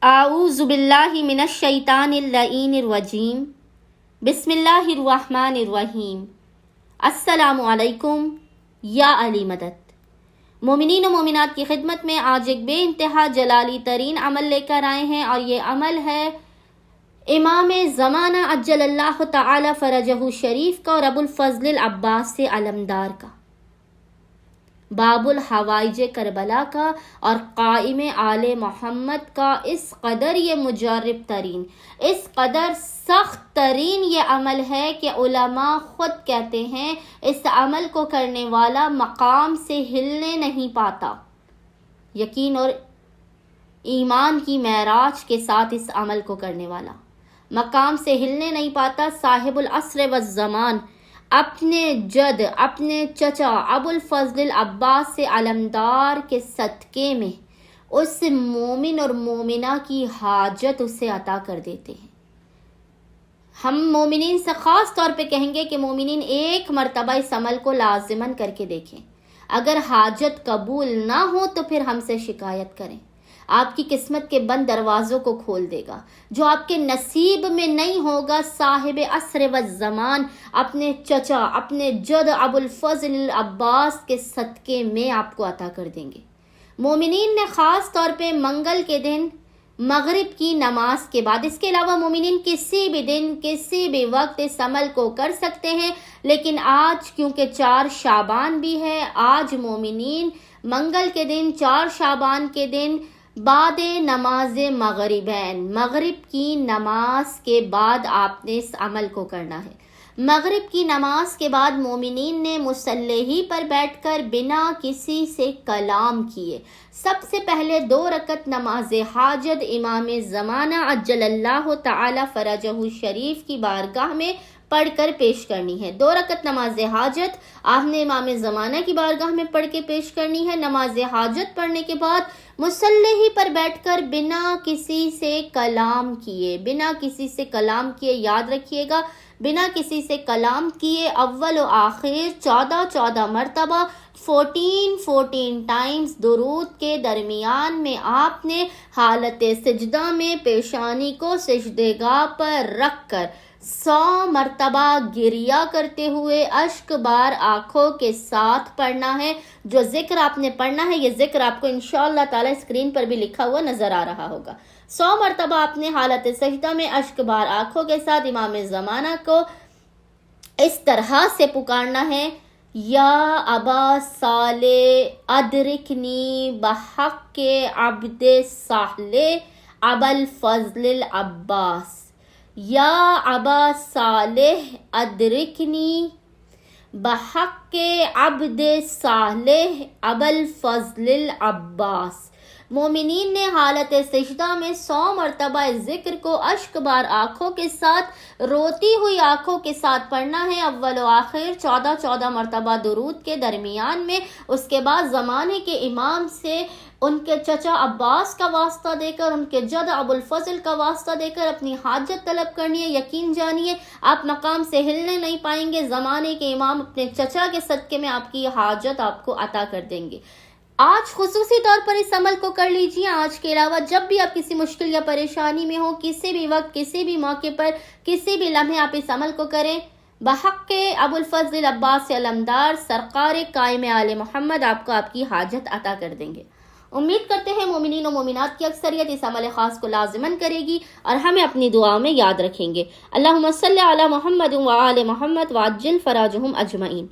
اعوذ باللہ من الشیطان اللعین الرجیم بسم اللہ الرحمن الرحیم السلام علیکم یا علی مدد۔ مومنین و مومنات کی خدمت میں آج ایک بے انتہا جلالی ترین عمل لے کر آئے ہیں، اور یہ عمل ہے امام زمانہ عجل اللہ تعالی فرجہ شریف کا اور ابو الفضل العباس علمدار کا، باب الحوائج کربلا کا اور قائم آل محمد کا۔ اس قدر یہ مجرب ترین، اس قدر سخت ترین یہ عمل ہے کہ علماء خود کہتے ہیں اس عمل کو کرنے والا مقام سے ہلنے نہیں پاتا۔ یقین اور ایمان کی معراج کے ساتھ اس عمل کو کرنے والا مقام سے ہلنے نہیں پاتا۔ صاحب العصر والزمان اپنے جد، اپنے چچا ابو الفضل العباس علمدار کے صدقے میں اس مومن اور مومنہ کی حاجت اسے عطا کر دیتے ہیں۔ ہم مومنین سے خاص طور پہ کہیں گے کہ مومنین ایک مرتبہ اس عمل کو لازماً کر کے دیکھیں، اگر حاجت قبول نہ ہو تو پھر ہم سے شکایت کریں، آپ کی قسمت کے بند دروازوں کو کھول دے گا۔ جو آپ کے نصیب میں نہیں ہوگا، صاحب عصر والزمان اپنے چچا، اپنے جد ابو الفضل العباس کے صدقے میں آپ کو عطا کر دیں گے۔ مومنین نے خاص طور پہ منگل کے دن مغرب کی نماز کے بعد، اس کے علاوہ مومنین کسی بھی دن کسی بھی وقت اس عمل کو کر سکتے ہیں، لیکن آج کیونکہ 4 شعبان بھی ہے، آج مومنین منگل کے دن 4 شعبان کے دن بعد نماز مغرب کی نماز کے بعد آپ نے اس عمل کو کرنا ہے۔ مغرب کی نماز کے بعد مومنین نے مصلی پر بیٹھ کر بنا کسی سے کلام کیے سب سے پہلے 2 رکعت نماز حاجت امام زمانہ عجل اللہ تعالی فرجہ شریف کی بارگاہ میں پڑھ کر پیش کرنی ہے۔ 2 رکعت نماز حاجت آپ نے امام زمانہ کی بارگاہ میں پڑھ کے پیش کرنی ہے۔ نماز حاجت پڑھنے کے بعد مصلی پر بیٹھ کر بنا کسی سے کلام کیے، یاد رکھیے گا، بنا کسی سے کلام کیے اول و آخر 14 مرتبہ 14 ٹائمز درود کے درمیان میں آپ نے حالت سجدہ میں پیشانی کو سجدے گاہ پر رکھ کر 100 مرتبہ گریہ کرتے ہوئے اشک بار آنکھوں کے ساتھ پڑھنا ہے۔ جو ذکر آپ نے پڑھنا ہے، یہ ذکر آپ کو انشاءاللہ تعالی اسکرین پر بھی لکھا ہوا نظر آ رہا ہوگا۔ 100 مرتبہ آپ نے حالت سجدہ میں اشک بار آنکھوں کے ساتھ امام زمانہ کو اس طرح سے پکارنا ہے: یا ابا صالح ادرکنی بحق عبد صالح ابا الفضل العباس، یا ابا صالح ادرکنی بحق عبد صالح ابا الفضل العباس۔ مومنین نے حالت سجدہ میں 100 مرتبہ اس ذکر کو اشک بار آنکھوں کے ساتھ، روتی ہوئی آنکھوں کے ساتھ پڑھنا ہے، اول و آخر 14 مرتبہ درود کے درمیان میں۔ اس کے بعد زمانے کے امام سے ان کے چچا عباس کا واسطہ دے کر، ان کے جد ابو الفضل کا واسطہ دے کر اپنی حاجت طلب کرنی ہے۔ یقین جانیے آپ مقام سے ہلنے نہیں پائیں گے، زمانے کے امام اپنے چچا کے صدقے میں آپ کی حاجت آپ کو عطا کر دیں گے۔ آج خصوصی طور پر اس عمل کو کر لیجیے۔ آج کے علاوہ جب بھی آپ کسی مشکل یا پریشانی میں ہو، کسی بھی وقت، کسی بھی موقع پر، کسی بھی لمحے آپ اس عمل کو کریں۔ بحق ابو الفضل عباس علمدار سرکار قائم آل محمد آپ کو آپ کی حاجت عطا کر دیں گے۔ امید کرتے ہیں مومنین و مومنات کی اکثریت اس عمل خاص کو لازماً کرے گی اور ہمیں اپنی دعاؤں میں یاد رکھیں گے۔ اللہم صلی علی محمد و آل محمد وعجل فراجہم اجمعین۔